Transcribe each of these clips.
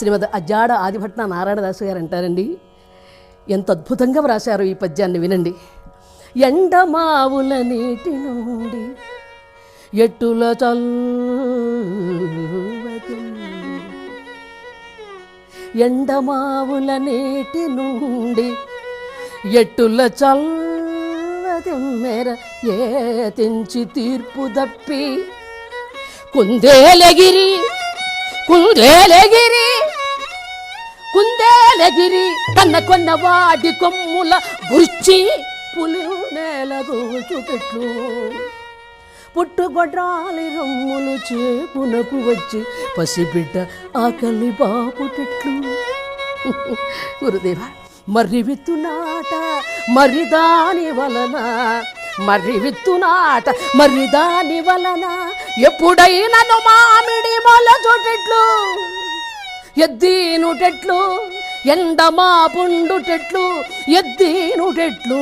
శ్రీమద్ అజ్జాడ ఆదిభట్న నారాయణదాసు గారు అంటారండి, ఎంత అద్భుతంగా వ్రాశారు ఈ పద్యాన్ని వినండి. ఎండమావుల నీటి నుండి ఎట్టుల చల్వది, ఎండమావుల నీటి నుండి ఎట్టుల చల్వది మేర ఏ తెంచి తీర్పు దప్పి కుందేలగిరి కుందేలగిరి కుందేలగిరి కన్న కొన్న వాడి కొమ్ముల గుర్చి పులి నేల దూచుపెట్లు పుట్టుగొడ్రాలి రొమ్ములు చేపునకు వచ్చి పసిబిడ్డ ఆకలి బాపుటెట్లు. గురుదేవా, మర్రి విత్తునాట మర్రి దాని వలన, మర్రి విత్తునాట మర్రి దాని వలన ఎప్పుడైనను మామిడి మొల చోటెట్లు, ఎద్దీనుటెట్లు ఎండమా పుండుటెట్లు, ఎద్దీనుటెట్లు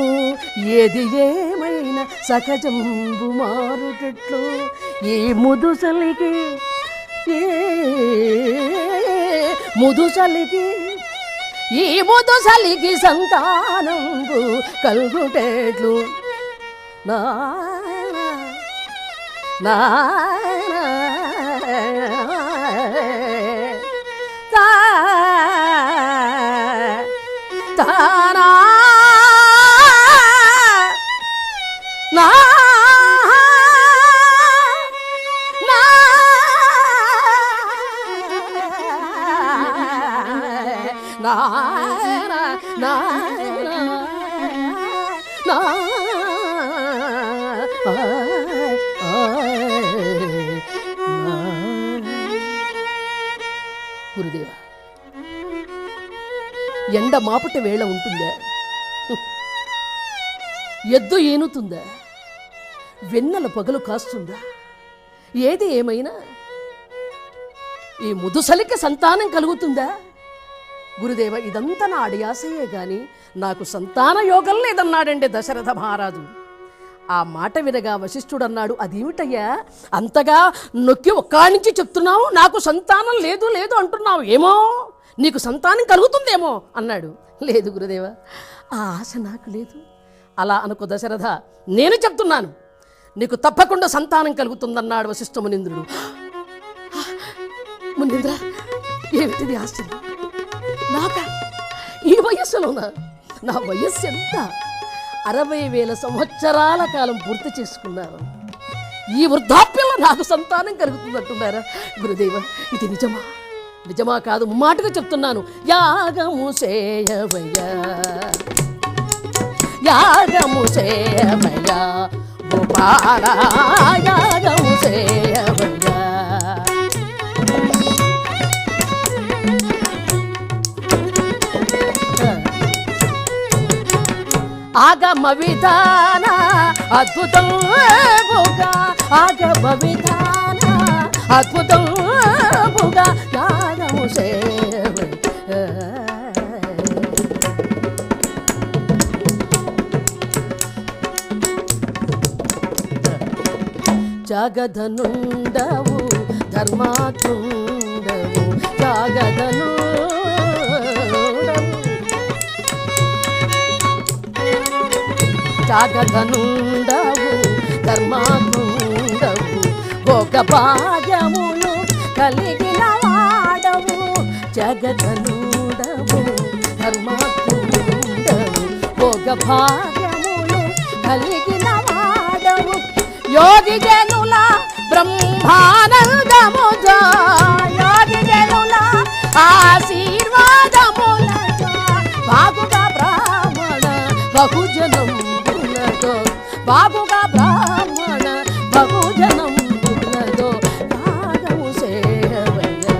ఏది ఏమైనా సహజంబు మారుటెట్లు. ఈ ముదుసలికి ముదుసలికి ఈ ముదుసలికి సంతానంబు కలుగుటెట్లు. నా నా తానా నా నా నా నా గురుదేవా, ఎండ మాపటి వేళ ఉంటుందా, ఎద్దు ఏనుతుందా, వెన్నెల పగలు కాస్తుందా, ఏది ఏమైనా ఈ ముదుసలికి సంతానం కలుగుతుందా? గురుదేవ, ఇదంతా నా అడియాసయే గాని నాకు సంతాన యోగం లేదన్నాడండి దశరథ మహారాజు. ఆ మాట వినగా వశిష్ఠుడు అన్నాడు, అదేమిటయ్యా అంతగా నొక్కి ఒక్కానించి చెప్తున్నావు, నాకు సంతానం లేదు లేదు అంటున్నావు, ఏమో నీకు సంతానం కలుగుతుందేమో అన్నాడు. లేదు గురుదేవ, ఆ ఆశ నాకు లేదు. అలా అనుకో దశరథ, నేను చెప్తున్నాను, నీకు తప్పకుండా సంతానం కలుగుతుందన్నాడు వశిష్ఠ మునీంద్రుడు. మునీంద్ర, ఏమిటిది ఆశ్చర్యం, నాకా ఈ వయస్సులోనా? నా వయస్సు ఎంత? 60,000 సంవత్సరాల కాలం పూర్తి చేసుకున్నారు. ఈ వృద్ధాప్యంలో నాకు సంతానం కలుగుతుందంటున్నారా? గురుదేవ, ఇది నిజమా? నిజమా కాదు, ముమ్మాటుగా చెప్తున్నాను. యాగము చేయవయ్యా, యాగము చేయవయ్యా గోపాల, యాగము చేయవయ్యా. ఆగమ విధాన అద్భుతముగా, ఆగమ విధాన అద్భుతముగా యాగము సేవయ్యా. జగదనుండవు ధర్మాత్ముండవు, జగదను జగదనుండవు ధర్మాత్ముండవు, భోగ భాగ్యములు కలిగిన వాడవు. జగదనుండవు ధర్మాత్ముండవు, భోగ భాగ్యములు కలిగిన వాడవు. యోగి జనుల బ్రహ్మానందముజా, యోగి జనుల ఆశీర్వాదములతో బాగుగా బ్రాహ్మణ బహుజనం బాబుగా బ్రాహ్మణ బహుజనం యాగము సేవయ్యా.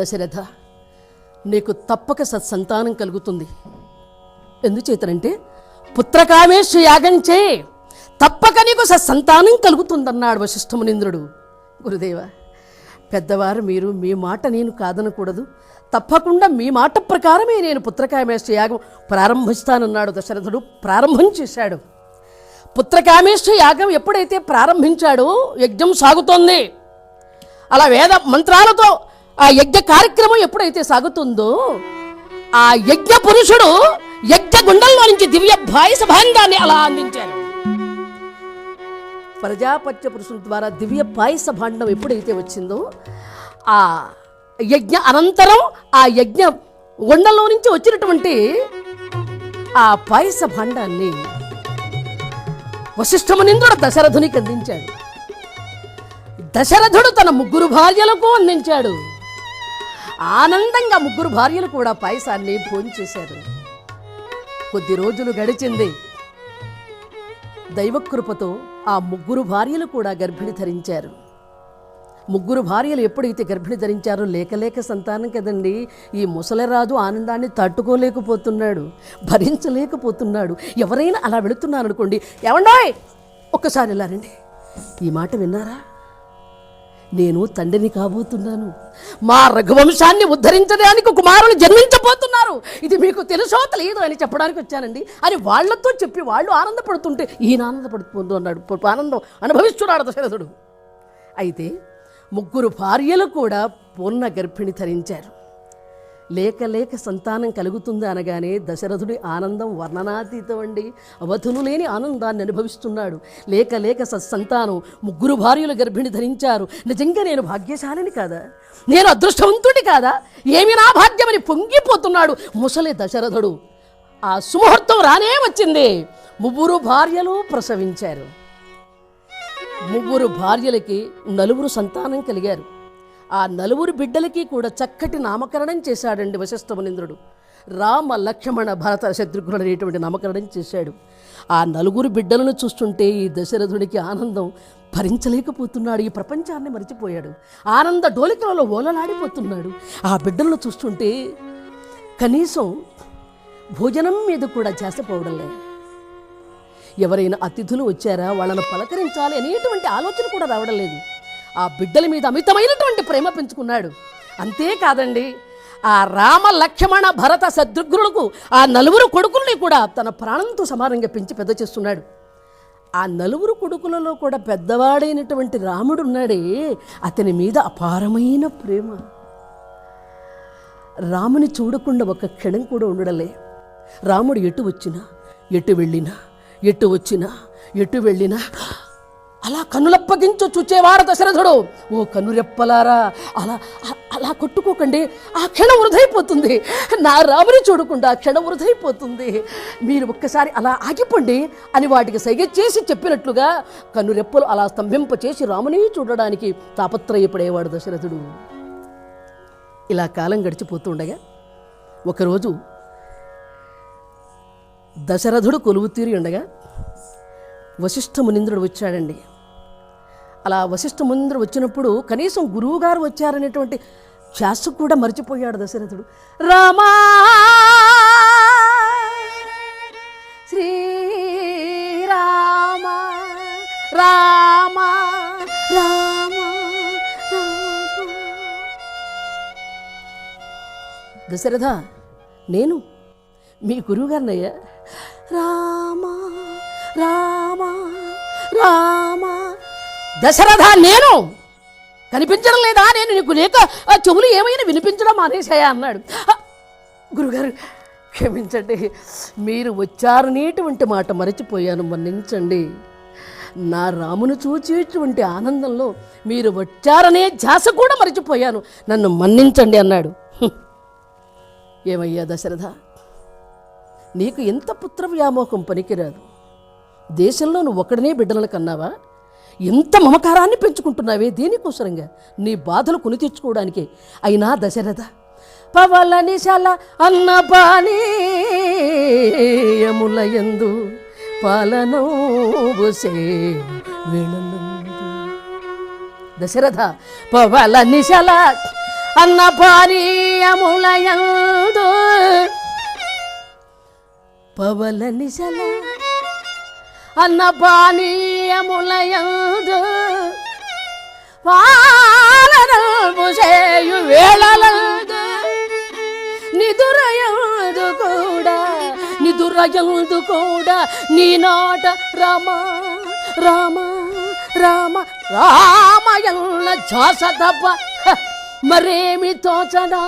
దశరథ, నీకు తప్పక సత్సంతానం కలుగుతుంది. ఎందుచేతనంటే పుత్రకామేశ్వ యాగం చే, తప్పక నీకు సత్సంతానం కలుగుతుందన్నాడు వశిష్ఠమునింద్రుడు. గురుదేవ, పెద్దవారు మీరు, మీ మాట నేను కాదనకూడదు. తప్పకుండా మీ మాట ప్రకారమే నేను పుత్రకామేశ్వ యాగం ప్రారంభిస్తానన్నాడు దశరథుడు. ప్రారంభం చేశాడు. పుత్రకామేశ్వ యాగం ఎప్పుడైతే ప్రారంభించాడో యజ్ఞం సాగుతోంది. అలా వేద మంత్రాలతో ఆ యజ్ఞ కార్యక్రమం ఎప్పుడైతే సాగుతుందో, ఆ యజ్ఞ పురుషుడు యజ్ఞ గుండంలో నుంచి దివ్య పాయస భాండాన్ని అలా అందించారు. ప్రజాపత్య పురుషుల ద్వారా దివ్య పాయస భాండం ఎప్పుడైతే వచ్చిందో, ఆ యజ్ఞ అనంతరం ఆ యజ్ఞ గుండంలో నుంచి వచ్చినటువంటి ఆ పాయస భాండాన్ని వశిష్ఠమునింద్రుడు దశరథునికి అందించాడు. దశరథుడు తన 3 భార్యలకు అందించాడు. ఆనందంగా 3 భార్యలు కూడా పాయసాన్ని భోంచేశారు. కొద్ది రోజులు గడిచింది. దైవకృపతో ఆ 3 భార్యలు కూడా గర్భిణి ధరించారు. 3 భార్యలు ఎప్పుడైతే గర్భిణి ధరించారో, లేక సంతానం కదండి, ఈ ముసలిరాజు ఆనందాన్ని తట్టుకోలేకపోతున్నాడు, భరించలేకపోతున్నాడు. ఎవరైనా అలా వెళుతున్నారు అనుకోండి, ఏమండోయ్ ఒక్కసారి ఇలా రండి, ఈ మాట విన్నారా, నేను తండ్రిని కాబోతున్నాను, మా రఘువంశాన్ని ఉద్ధరించడానికి కుమారులు జన్మించబోతున్నారు, ఇది మీకు తెలుసో తెలియదు అని చెప్పడానికి వచ్చానండి అని వాళ్లతో చెప్పి వాళ్ళు ఆనందపడుతుంటే ఈయన ఆనందపడుతూ అన్నాడు. ఆనందం అనుభవిస్తున్నాడు దశరథుడు. అయితే 3 భార్యలు కూడా పూర్ణ గర్భిణి ధరించారు. లేక సంతానం కలుగుతుంది అనగానే దశరథుడి ఆనందం వర్ణనాతీతం అండి. అవధులు లేని ఆనందాన్ని అనుభవిస్తున్నాడు. లేక సత్సంతానం 3 భార్యలు గర్భిణి ధరించారు. నిజంగా నేను భాగ్యశాలిని కాదా, నేను అదృష్టవంతుడి కాదా, ఏమి నా భాగ్యమని పొంగిపోతున్నాడు ముసలి దశరథుడు. ఆ సుముహూర్తం రానే వచ్చింది. 3 భార్యలు ప్రసవించారు. 3 భార్యలకి 4 సంతానం కలిగారు. ఆ 4 బిడ్డలకి కూడా చక్కటి నామకరణం చేశాడండి వశిష్ఠమునింద్రుడు. రామ, లక్ష్మణ, భరత, శత్రుఘ్నుడు అనేటువంటి నామకరణం చేశాడు. ఆ 4 బిడ్డలను చూస్తుంటే ఈ దశరథుడికి ఆనందం భరించలేకపోతున్నాడు. ఈ ప్రపంచాన్ని మరిచిపోయాడు. ఆనంద డోలికలలో ఓలలాడిపోతున్నాడు. ఆ బిడ్డలను చూస్తుంటే కనీసం భోజనం మీద కూడా ధ్యాసపోవడం లేదు. ఎవరైనా అతిథులు వచ్చారా వాళ్ళను పలకరించాలి అనేటువంటి ఆలోచన కూడా రావడం లేదు. ఆ బిడ్డల మీద అమితమైనటువంటి ప్రేమ పెంచుకున్నాడు. అంతేకాదండి, ఆ రామ, లక్ష్మణ, భరత, శత్రుఘ్నులకు ఆ 4 కొడుకుల్ని కూడా తన ప్రాణంతో సమానంగా పెంచి పెద్ద చేస్తున్నాడు. ఆ 4 కొడుకులలో కూడా పెద్దవాడైనటువంటి రాముడు ఉన్నాడే, అతని మీద అపారమైన ప్రేమ. రాముని చూడకుండా ఒక క్షణం కూడా ఉండడలే. రాముడు ఎటు వచ్చినా, ఎటు వెళ్ళినా, ఎటు వచ్చినా, ఎటు వెళ్ళినా అలా కన్నులప్పగించు చూచేవాడు దశరథుడు. ఓ కన్నురెప్పలారా, అలా అలా కొట్టుకోకండి, ఆ క్షణం వృధైపోతుంది. నా రాముని చూడకుండా ఆ క్షణం వృధైపోతుంది. మీరు ఒక్కసారి అలా ఆగిపోండి అని వాటికి సైగ చేసి చెప్పినట్లుగా కన్నురెప్పలు అలా స్తంభింపచేసి రాముని చూడడానికి తాపత్రయపడేవాడు దశరథుడు. ఇలా కాలం గడిచిపోతుండగా ఒకరోజు దశరథుడు కొలువు తీరి ఉండగా వశిష్ఠమునింద్రుడు వచ్చాడండి. అలా వశిష్ఠమునింద్రుడు వచ్చినప్పుడు కనీసం గురువుగారు వచ్చారనేటువంటి ధ్యాస కూడా మర్చిపోయాడు దశరథుడు. రామా శ్రీరామ రామ రామ దశరథ, నేను మీ గురువుగారినయ్యా. రామ రామ రామ దశరథ, నేను కనిపించడం లేదా, నేను నీకు లేక చెవులు ఏమైనా వినిపించడం మానేశాయా అన్నాడు. గురుగారు క్షమించండి, మీరు వచ్చారనేటువంటి మాట మరచిపోయాను, మన్నించండి. నా రామును చూచేటువంటి ఆనందంలో మీరు వచ్చారనే ధ్యాస కూడా మరచిపోయాను, నన్ను మన్నించండి అన్నాడు. ఏమయ్యా దశరథ, నీకు ఎంత పుత్ర వ్యామోహం పనికిరాదు. దేశంలో నువ్వు ఒక్కడనే బిడ్డలను కన్నావా? ఎంత మమకారాన్ని పెంచుకుంటున్నావే దేనికోసరంగా? నీ బాధలు కొని తెచ్చుకోవడానికే. అయినా దశరథ, పవల నిశల అన్నపానీయములయందు పాలనోసే వేళలందు. దశరథ, పవల నిశల అన్నపానీయములయందు పవల నిశల అన్నపానీయములయందు పాలనము చేయు వేళలందు నిదురయందు కూడా నీ నాట రామ రామ రామ రామయల్ల ఝాస తప్ప మరేమి తోచదా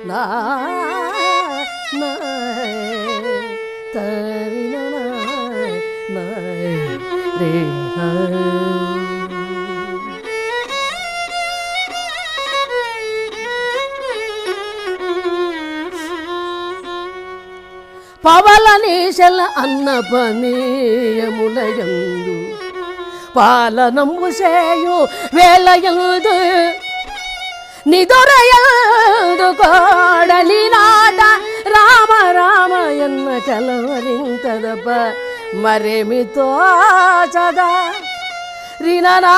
నా తరిన రే పవల నీశల అన్నపనీయములయందు పాలనము చేయు వేళయందు నిదురయందు కోడలి నాట రామ రామ ఎన్న కలవరింతదప మరేమి తోచదా రిననా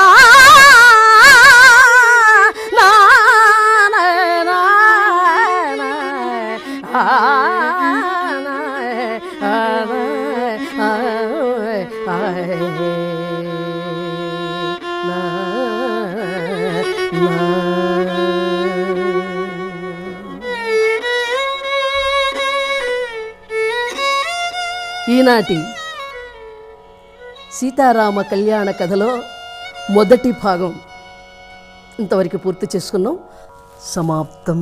ఈనాటి సీతారామ కళ్యాణ కథలో మొదటి భాగం ఇంతవరకు పూర్తి చేసుకున్నాం. సమాప్తం.